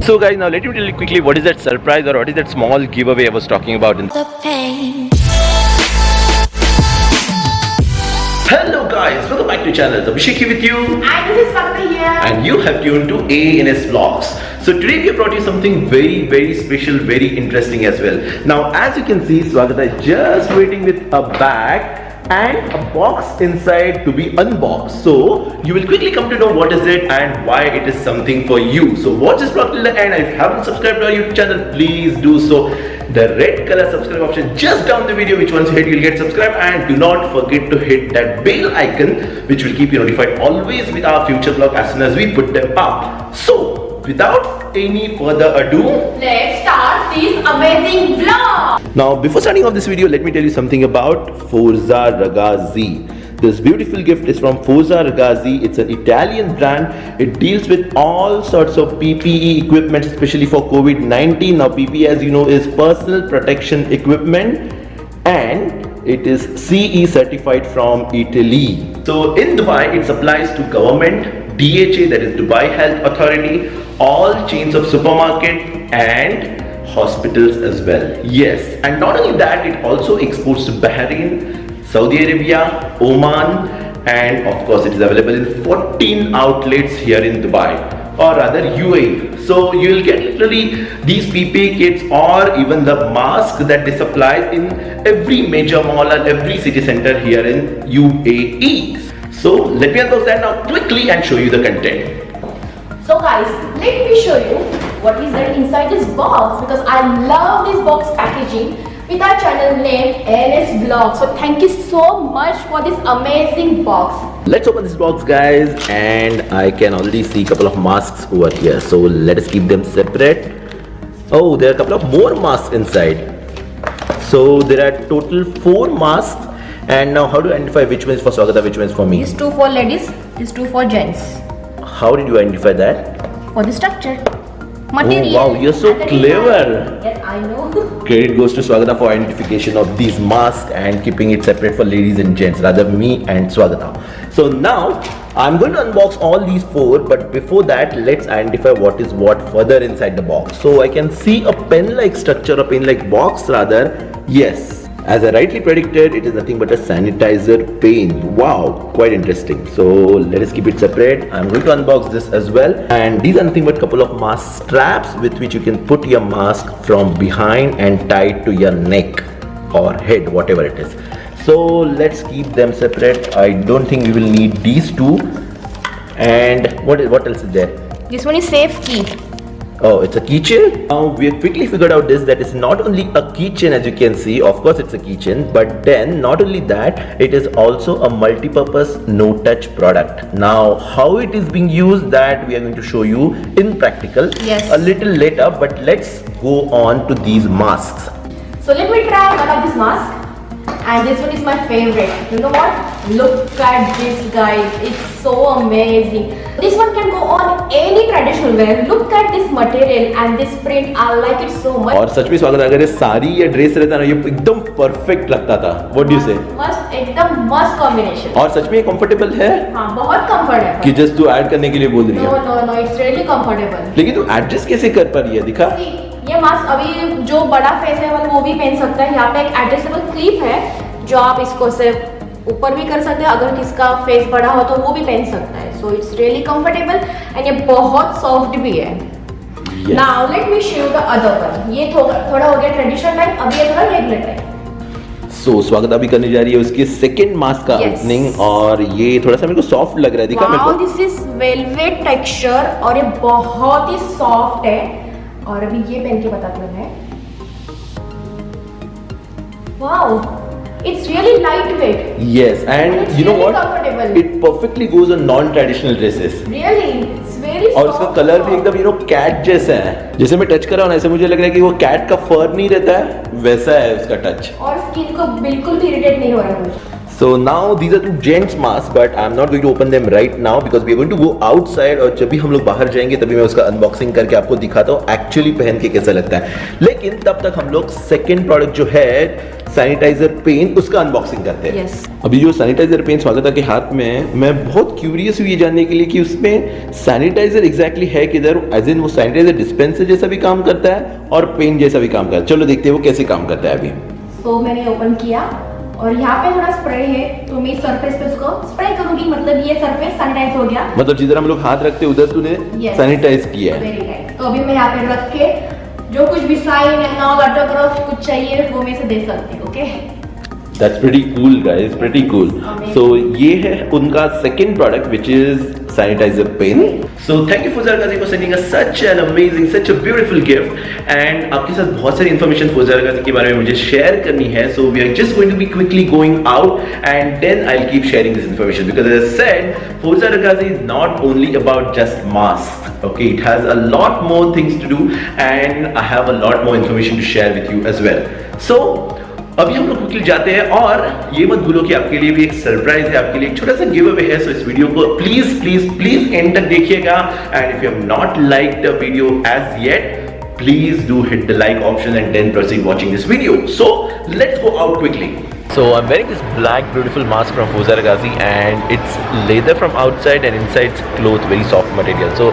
So guys, now let me tell you quickly what is that surprise or what is that small giveaway I was talking about. The pain. Hello guys, welcome back to the channel. Abhishek here with you. And this is Swagata here. And you have tuned to ANS Vlogs. So today we have brought you something very special, very interesting as well. Now as you can see, Swagata is just waiting with a bag and a box inside to be unboxed. So you will quickly come to know what is it and why it is something for you. So watch this vlog till the end. If you haven't subscribed to our YouTube channel, please do so. The red color subscribe option just down the video, which once you hit you'll get subscribed, and do not forget to hit that bell icon which will keep you notified always with our future vlog as soon as we put them up. So without any further ado, Let's start this amazing vlog. now before starting off this video, let me tell you something about Forza Ragazzi. This beautiful gift is from Forza Ragazzi. It's an Italian brand. It deals with all sorts of PPE equipment, especially for COVID-19. Now PPE, as you know, is personal protection equipment, and it is CE certified from Italy. So in Dubai, it supplies to government, DHA, that is Dubai Health Authority, all chains of supermarket and hospitals as well. Yes, and not only that, it also exports to Bahrain, Saudi Arabia, Oman, and of course it is available in 14 outlets here in Dubai, or rather UAE. So you will get literally these PPE kits or even the mask that they supply in every major mall and every city center here in UAE. So let me unbox that now quickly and show you the content. So guys, let me show you what is there inside this box, because I love this box packaging with our channel name ANS Vlog. So thank you so much for this amazing box. Let's open this box, guys, and I can already see a couple of masks over here. So let us keep them separate. Oh, there are a couple of more masks inside. So there are total 4 masks. And now how to identify which one is for Swagata, which one is for me? These 2 for ladies, these 2 for gents. How did you identify that? For the structure, Oh material. wow, you're so and the design. clever. Yes, I know. Credit goes to Swagata for identification of these masks and keeping it separate for ladies and gents, rather me and Swagata. So now I'm going to unbox all these 4, but before that let's identify what is what further inside the box. So I can see a pen-like structure, a pen-like box rather. Yes, as I rightly predicted, it is nothing but a sanitizer pen. Wow, quite interesting. So let us keep it separate. I'm going to unbox this as well. And these are nothing but couple of mask straps with which you can put your mask from behind and tie it to your neck or head, whatever it is. So let's keep them separate. I don't think we will need these 2. And what else is there? This one is safe key. Oh, it's a keychain. Now we have quickly figured out this, that it's not only a keychain, as you can see. Of course it's a keychain, but then not only that, it is also a multi-purpose no-touch product. Now how it is being used, that we are going to show you in practical a little later, but let's go on to these masks. So let me try one of these masks. And this one is my favorite. You know what? Look at this, guys. It's so amazing. This one can go on any traditional wear. Look at this material and this print. I like it so much. और सच में स्वागत, अगर ये साड़ी या dress रहता ना, ये एकदम परफेक्ट लगता था. What do you say? मस्त, एकदम मस्त कॉम्बिनेशन. और सच में ये कंफर्टेबल है? हाँ, बहुत कंफर्टेबल. कि जस्ट तू ऐड करने के लिए बोल रही है? No, it's really comfortable. लेकिन तू एडजस्ट कैसे कर पा रही है? दिखा. ये मास्क अभी जो बड़ा फेस है वो भी पहन सकता है. यहाँ पे एक एडजस्टेबल क्लिप है जो आप इसको से ऊपर भी कर सकते हैं. अगर किसका फेस बड़ा हो तो वो भी पहन सकता है. So it's really comfortable and ये बहुत सॉफ्ट भी है. Now let me show you the other one. ये थोड़ा हो गया ट्रेडिशनल टाइप, अभी ये थोड़ा रेगुलर टाइप. सो स्वागत अभी करने जा रही है उसकी सेकंड मास्क का ओपनिंग, और ये थोड़ा सा मेरे को सॉफ्ट लग रहा है. दिखा मेरे को. दिस इज वेलवेट टेक्सचर और ये बहुत ही सॉफ्ट है. और अभी ये पहन के बताती हूँ मैं. Wow, it's really lightweight. Yes, and it's you know really what? Comfortable. It perfectly goes on non-traditional dresses. Really, it's very soft. और उसका कलर भी एकदम कैट जैसा है. जैसे मैं टच कर रहा हूँ ऐसे मुझे लग रहा है कि वो कैट का फर नहीं रहता है, वैसा है उसका टच. और स्किन को बिल्कुल भी इरिटेट नहीं हो रहा है. So now these are two gents masks, but I'm not going to open them right now because we are going to go outside. और जब भी हम लोग बाहर जाएंगे तभी मैं उसका अनबॉक्सिंग करके आपको दिखाता हूँ एक्चुअली पहन के कैसा लगता है. लेकिन तब तक हम लोग सेकेंड प्रोडक्ट जो है सैनिटाइजर पेन उसका अनबॉक्सिंग करते हैं. Yes. अभी जो सैनिटाइजर पेन स्वागता के हाथ में है, मैं बहुत क्यूरियस हूँ ये जानने के लिए कि उसमें सैनिटाइजर एग्जैक्टली है किधर, एज इन वो सैनिटाइजर डिस्पेंसर जैसा भी काम करता है और पेन जैसा भी काम करता है. चलो देखते हैं वो कैसे काम करता है. अभी तो मैंने ओपन किया और यहाँ पे थोड़ा स्प्रे है तो मैं सरफेस पे उसको स्प्रे करूंगी, मतलब ये सरफेस सैनिटाइज हो गया. मतलब जिधर हम लोग हाथ रखते उधर तूने Yes. सैनिटाइज किया है. Very nice. तो अभी मैं यहाँ पे रख के जो कुछ भी साइन एंड ऑल ऑटोग्राफ कुछ चाहिए वो मैं से दे सकती हूँ. Okay, That's pretty cool, guys. Pretty cool. Amazing. So ये है उनका second product, which is sanitizer pen. So thank you Fawza Ragazi for sending us such an amazing, such a beautiful gift. And आपके साथ बहुत सारी information Fawza Ragazi के बारे में मुझे share करनी है. So we are just going to be quickly going out, and then I'll keep sharing this information because as I said, Fawza Ragazi is not only about just masks. Okay, it has a lot more things to do, and I have a lot more information to share with you as well. So अभी हम लोग quickly जाते हैं और ये मत भूलो कि आपके लिए भी एक सरप्राइज है, आपके लिए एक छोटा सा गिव अवे है. सो इस वीडियो को प्लीज प्लीज प्लीज एंड तक देखिएगा. And if you have not liked the video as yet, please do hit the like option and then proceed watching this video. So let's go out quickly. So I'm wearing this black beautiful mask from Fawza Ragazi, and it's leather from outside and inside it's cloth, very soft material. So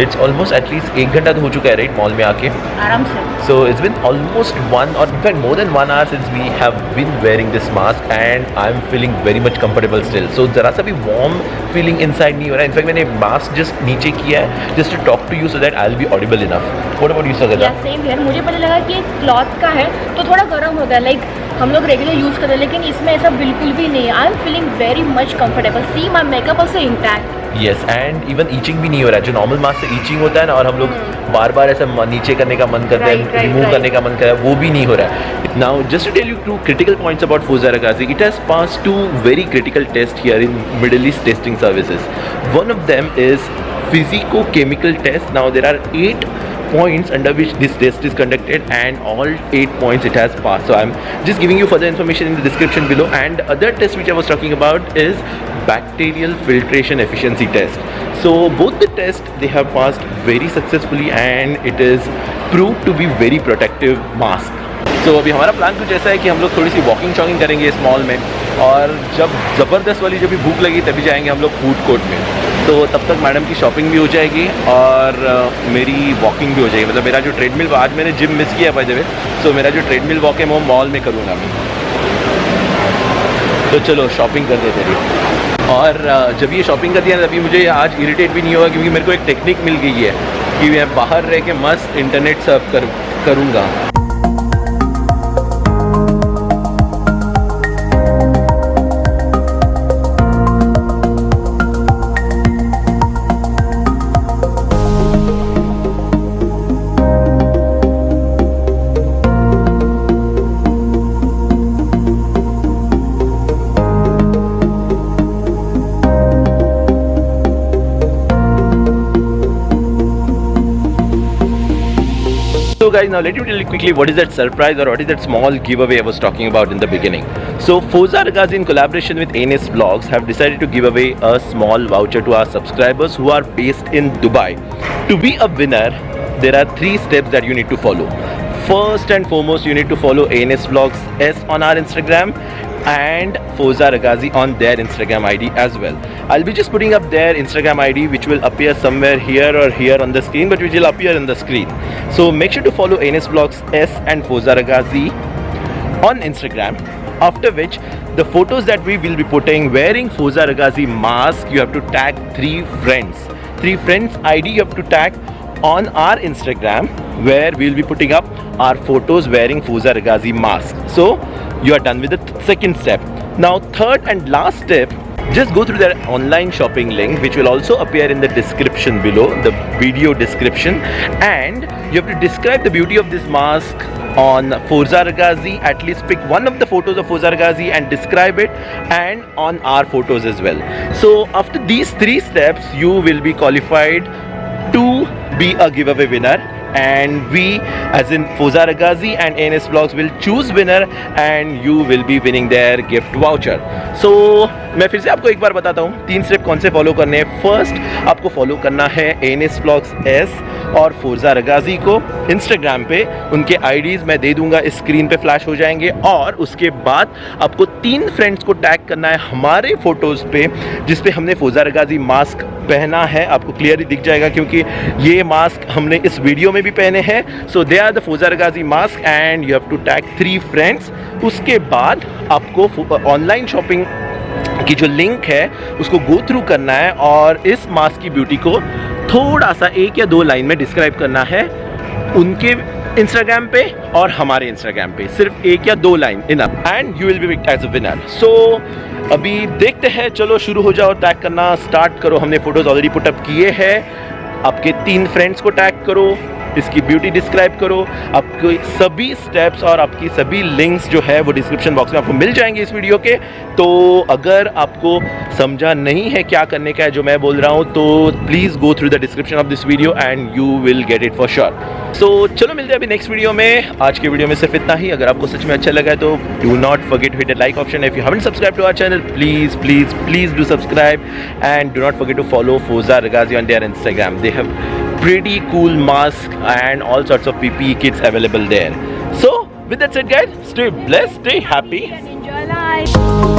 it's almost at least 1 घंटा तो हो चुका है right mall में आके आराम से. So it's been almost 1 or in fact more than 1 hour since we have been wearing this mask, and I'm feeling very much comfortable still. So जरा सा भी warm feeling inside नहीं हो रहा है. In fact मैंने mask just नीचे किया है just to talk to you so that I'll be audible enough. What about you Sagata? या सेम हियर. मुझे पता लगा कि क्लॉथ का है तो थोड़ा गर्म होता है, लाइक हम लोग रेगुलर यूज़ करते हैं, लेकिन इसमें ऐसा बिल्कुल भी नहीं है. I am feeling very much comfortable. See my makeup also intact. Yes, and even itching भी नहीं हो रहा है. जो नॉर्मल मास्क से itching होता है ना, और हम लोग बार बार ऐसा नीचे करने का मन करता Right, है, right, रिमूव right. करने का मन करता है, वो भी नहीं हो रहा है. Now, just to tell you 2 critical points about Fawza Ragazi, it has passed 2 very critical tests here in Middle East Testing Services. One of them is physico-chemical test. Now, there are 8 points under which this test is conducted, and all 8 points it has passed. So I'm just giving you further information in the description below. And the other test which I was talking about is bacterial filtration efficiency test. So both the tests they have passed very successfully, and it is proved to be very protective mask. So अभी हमारा plan कुछ ऐसा है कि हम लोग थोड़ी sea walking shocking करेंगे इस मॉल में, और जब ज़बरदस्त वाली जब भी भूख लगी तभी जाएंगे हम लोग फूड कोर्ट में. तो तब तक मैडम की शॉपिंग भी हो जाएगी और मेरी वॉकिंग भी हो जाएगी. मतलब मेरा जो ट्रेडमिल, आज मैंने जिम मिस किया बाय द वे, तो मेरा जो ट्रेडमिल वॉक है वो मॉल में करूँगा मैं. तो चलो शॉपिंग कर देते रहिए. और जब ये शॉपिंग करती है ना तभी मुझे आज इरिटेट भी नहीं होगा, क्योंकि मेरे को एक टेक्निक मिल गई है कि मैं बाहर रह के मस्त इंटरनेट सर्फ करूँगा. So guys, now let me tell you quickly what is that surprise or what is that small giveaway I was talking about in the beginning. So Fawza Ragazi in collaboration with ANS Vlogs have decided to give away a small voucher to our subscribers who are based in Dubai. To be a winner, there are 3 steps that you need to follow. First and foremost, you need to follow ANS Vlogs S on our Instagram and Fawza Ragazi on their Instagram ID as well. I'll be just putting up their Instagram ID, which will appear somewhere here or here on the screen, but which will appear in the screen. So make sure to follow ANS Vlogs S and Fawza Ragazi on Instagram. After which, the photos that we will be putting wearing Fawza Ragazi mask, you have to tag 3 friends. 3 friends ID you have to tag on our Instagram, where we'll be putting up our photos wearing Fawza Ragazi mask. So you are done with the second step. Now third and last step, just go through their online shopping link, which will also appear in the description below, the video description, and you have to describe the beauty of this mask on Fawza Ragazi. At least pick one of the photos of Fawza Ragazi and describe it, and on our photos as well. So after these 3 steps, you will be qualified to be a giveaway winner. and we as in Fawza Raghazi and ANS Vlogs will choose winner and you will be winning their gift voucher. So मैं फिर से आपको एक बार बताता हूँ 3 step कौन से follow करने हैं. फर्स्ट आपको फॉलो करना है ANS Vlogs S और Fawza Raghazi को इंस्टाग्राम पे. उनके आईडीज मैं दे दूंगा, स्क्रीन पे फ्लैश हो जाएंगे. और उसके बाद आपको 3 फ्रेंड्स को टैग करना है हमारे फोटोज़ पे जिस पे हमने Fawza Raghazi मास्क पहना है. आपको क्लियरली दिख जाएगा क्योंकि ये मास्क हमने इस वीडियो में भी पहने हैं. So they are the Fawza Raghazi mask and you have to tag 3 friends. उसके बाद आपको ऑनलाइन शॉपिंग की जो लिंक है उसको गो थ्रू करना है और इस मास्क की ब्यूटी को थोड़ा सा 1 या 2 लाइन में डिस्क्राइब करना है उनके इंस्टाग्राम पे और हमारे इंस्टाग्राम पे. सिर्फ 1 या 2 line enough and you will be as a winner. So अभी देखते हैं, चलो शुरू हो जाओ, टैग करना स्टार्ट करो. हमने फोटोज ऑलरेडी पुटअप किए हैं. आपके 3 फ्रेंड्स को टैग करो, इसकी ब्यूटी डिस्क्राइब करो. आपको सभी स्टेप्स और आपकी सभी लिंक्स जो है वो डिस्क्रिप्शन बॉक्स में आपको मिल जाएंगे इस वीडियो के. तो अगर आपको समझा नहीं है क्या करने का है जो मैं बोल रहा हूँ तो please go through the description of this video and you will get it for sure. So चलो मिलते हैं अभी नेक्स्ट वीडियो में. आज के वीडियो में सिर्फ इतना ही. अगर आपको सच में अच्छा लगा है तो do not forget to hit the like option. If you haven't subscribe to our channel please please please do subscribe and do not forget to follow Fawza Raghazi on their Instagram. They have pretty cool masks and all sorts of PPE kits available there. So with that said guys, stay blessed, stay happy And enjoy life.